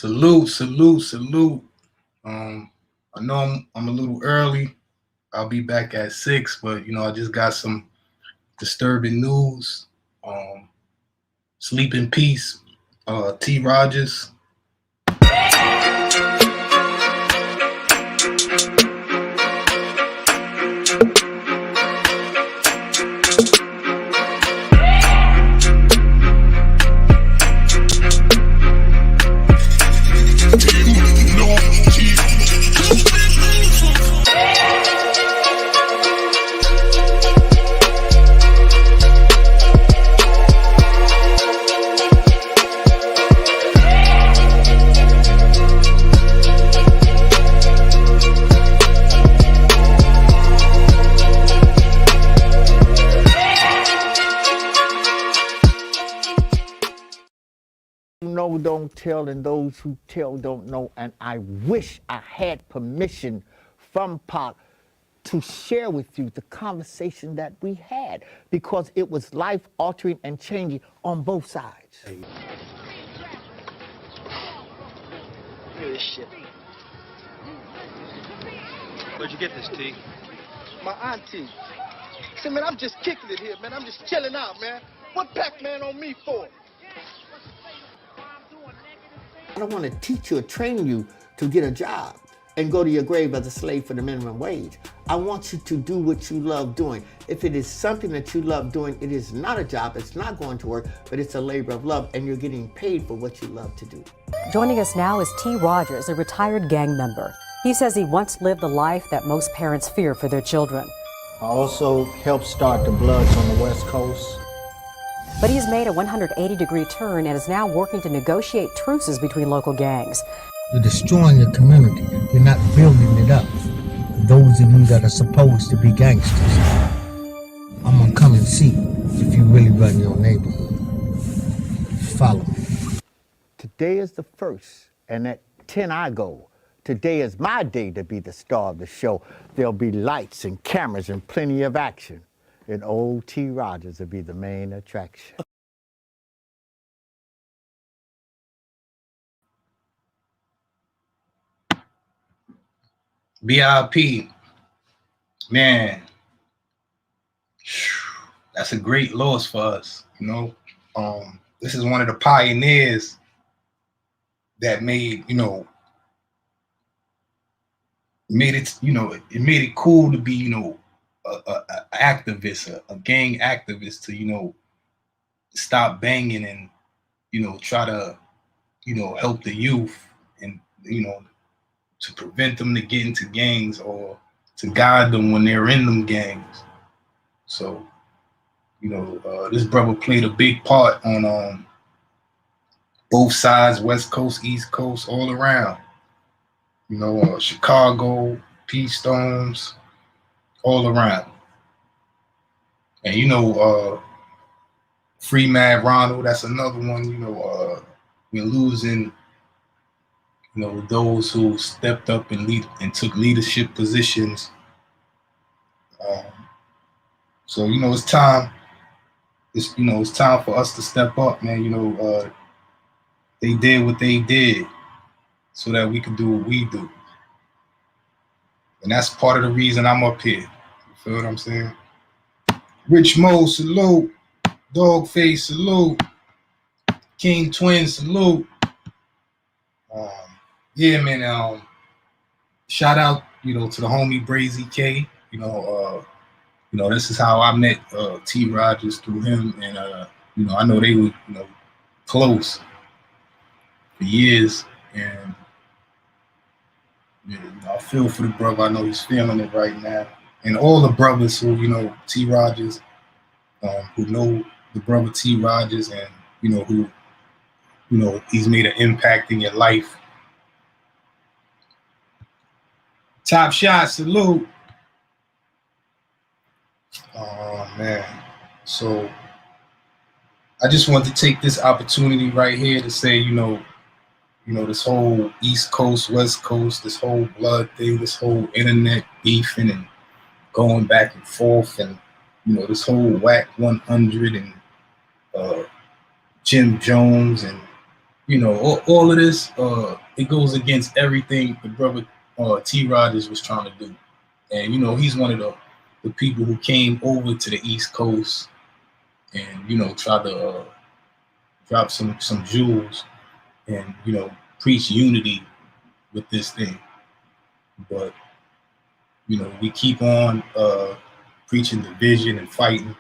Salute, salute, salute. I know I'm a little early. I'll be back at 6, but I just got some disturbing news. Um, Sleep in peace, T Rodgers. Know don't tell, and those who tell don't know. And I wish I had permission from Pac to share with you the conversation that we had, because it was life altering and changing on both sides. Look at this shit. Where'd you get this, T? My auntie. See, man, I'm just kicking it here, man. I'm just chilling out, man. What Pac-Man on me for? I don't want to teach you or train you to get a job and go to your grave as a slave for the minimum wage. I want you to do what you love doing. If it is something that you love doing, it is not a job, it's not going to work, but it's a labor of love, and you're getting paid for what you love to do. Joining us now is TRodgers, a retired gang member. He says he once lived a life that most parents fear for their children. I also helped start the Bloods on the West Coast. But he's made a 180-degree turn and is now working to negotiate truces between local gangs. You're destroying your community. You're not building it up. Those of you that are supposed to be gangsters, I'm gonna come and see if you really run your neighborhood. Follow me. Today is the first, and at 10 I go. Today is my day to be the star of the show. There'll be lights and cameras and plenty of action. And old T Rodgers will be the main attraction. BIP, man, that's a great loss for us. This is one of the pioneers that made it made it cool to be, a activist, a gang activist, to stop banging and try to help the youth, and to prevent them to get into gangs, or to guide them when they're in them gangs. So this brother played a big part on both sides, West Coast, East Coast, all around. Chicago, P Stones, all around. And Free Mad Ronald, that's another one. We're losing those who stepped up and took leadership positions. So it's time. It's time for us to step up, man. They did what they did so that we could do what we do, and that's part of the reason I'm up here. You feel what I'm saying? Rich Mo, salute. Dogface, salute. King Twin, salute. Yeah, man. Shout out, to the homie Brazy K. This is how I met T Rodgers, through him, and I know they were close for years, and I feel for the brother. I know he's feeling it right now, and all the brothers who T Rodgers, who know the brother T Rodgers, and who he's made an impact in your life. Top Shot, salute. Oh man, so I just want to take this opportunity right here to say, this whole East Coast, West Coast, this whole blood thing, this whole internet beefing and going back and forth, and this whole Whack 100 and Jim Jones and you know, all of this, it goes against everything the brother T Rodgers was trying to do. And you know, he's one of the people who came over to the East Coast and you know tried to drop some jewels and you know preach unity with this thing. But you know, we keep on preaching division and fighting.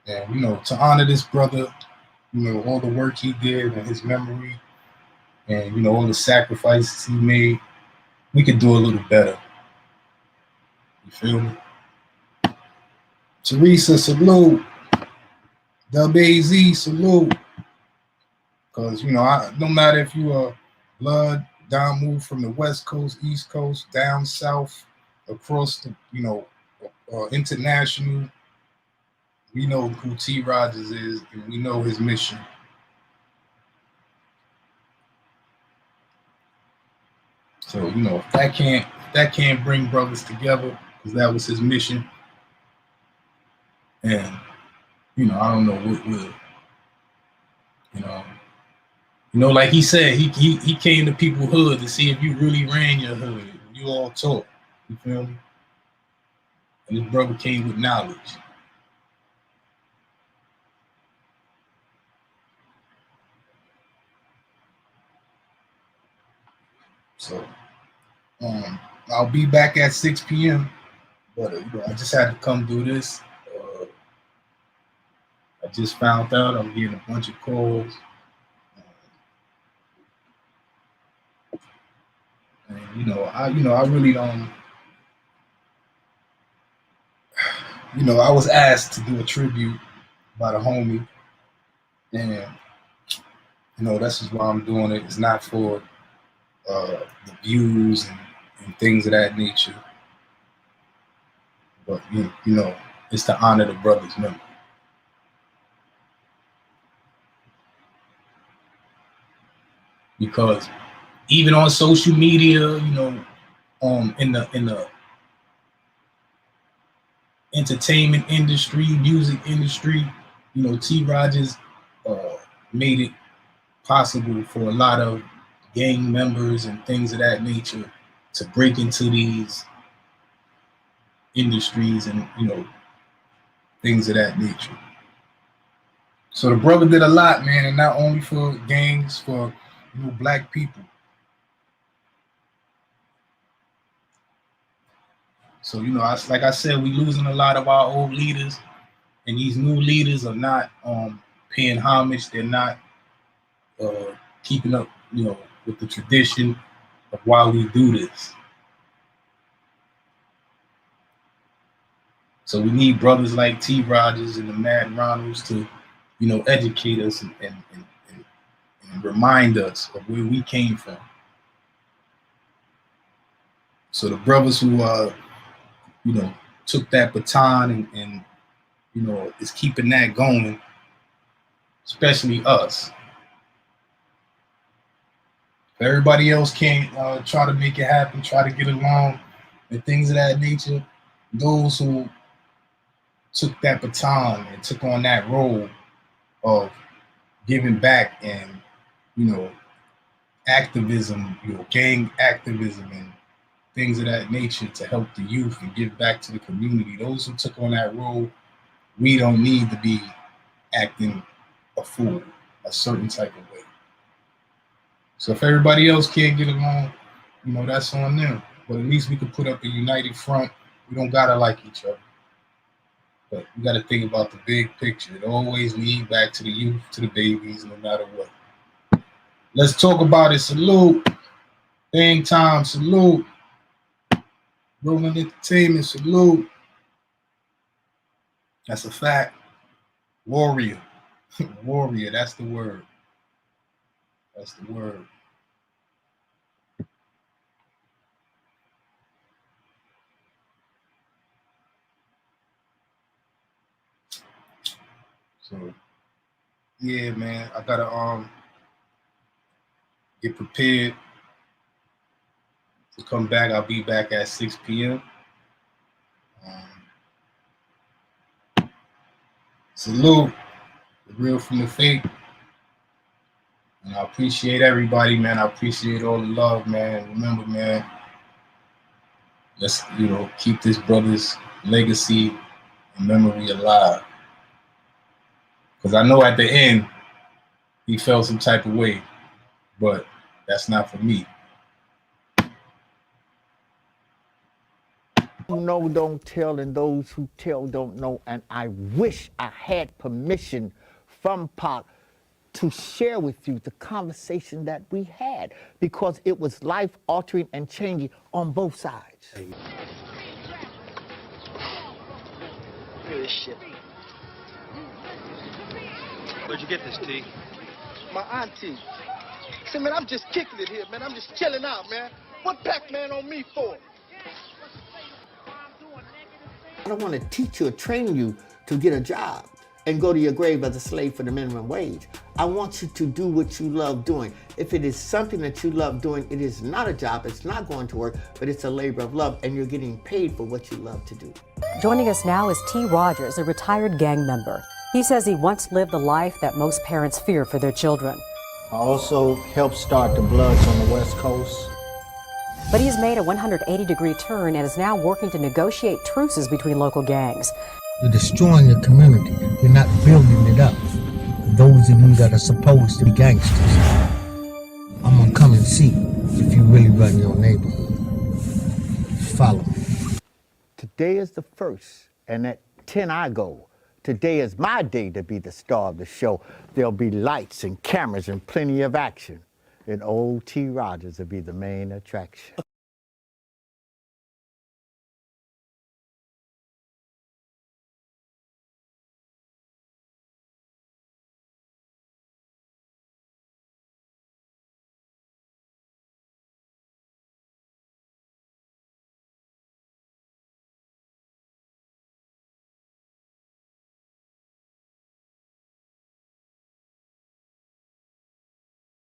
And you know, to honor this brother, you know, all the work he did and his memory, and you know, all the sacrifices he made, we could do a little better. You feel me? Teresa, salute. WAZ, salute. Because, you know, no matter if you are blood down move from the West Coast, East Coast, down south, across the, you know, international, we know who T Rodgers is and we know his mission. So, you know, if that can't bring brothers together, because that was his mission, and you know, I don't know what will. You know, like he said, he came to people's hood to see if you really ran your hood. You all talk. You feel me? And his brother came with knowledge. So I'll be back at 6 p.m. But you know, I just had to come do this. I just found out I'm getting a bunch of calls. And I really don't. You know, I was asked to do a tribute by the homie, and you know that's just why I'm doing it. It's not for the views and things of that nature, but you know, it's to honor the brother's memory. Because even on social media, you know, in the entertainment industry, music industry, you know, T Rodgers made it possible for a lot of gang members and things of that nature to break into these industries and you know things of that nature. So the brother did a lot, man, and not only for gangs, for you know black people. So you know, like I said, we losing a lot of our old leaders, and these new leaders are not paying homage. They're not keeping up, you know, with the tradition of why we do this. So we need brothers like T. Rodgers and the Mad Ronalds to, you know, educate us and remind us of where we came from. So the brothers who you know, took that baton and you know is keeping that going, especially us. If everybody else can't try to make it happen, try to get along, and things of that nature, those who took that baton and took on that role of giving back and you know activism, you know, gang activism and things of that nature to help the youth and give back to the community. Those who took on that role, we don't need to be acting a fool, a certain type of way. So if everybody else can't get along, you know, that's on them. But at least we could put up a united front. We don't gotta like each other. But we gotta think about the big picture. It always lead back to the youth, to the babies, no matter what. Let's talk about it. Salute. Bang time, salute. Rolling Entertainment, salute. That's a fact. Warrior. Warrior, that's the word. That's the word. So yeah, man, I gotta get prepared to come back. I'll be back at 6 p.m. Salute. The real from the fake. And I appreciate everybody, man. I appreciate all the love, man. Remember, man, let's, keep this brother's legacy and memory alive. Because I know at the end, he felt some type of way, but that's not for me. Who know don't tell, and those who tell don't know. And I wish I had permission from Pop to share with you the conversation that we had, because it was life-altering and changing on both sides. Look at this shit. Where'd you get this, T? My auntie. See, man, I'm just kicking it here, man. I'm just chilling out, man. What Pac-Man on me for? I don't want to teach you or train you to get a job and go to your grave as a slave for the minimum wage. I want you to do what you love doing. If it is something that you love doing, it is not a job, it's not going to work, but it's a labor of love, and you're getting paid for what you love to do. Joining us now is T Rodgers, a retired gang member. He says he once lived the life that most parents fear for their children. I also helped start the Bloods on the West Coast. But he's made a 180-degree turn and is now working to negotiate truces between local gangs. You're destroying your community. You're not building it up. Those of you that are supposed to be gangsters, I'm gonna come and see if you really run your neighborhood. Follow me. Today is the first, and at 10 I go. Today is my day to be the star of the show. There'll be lights and cameras and plenty of action. And old T Rodgers will be the main attraction.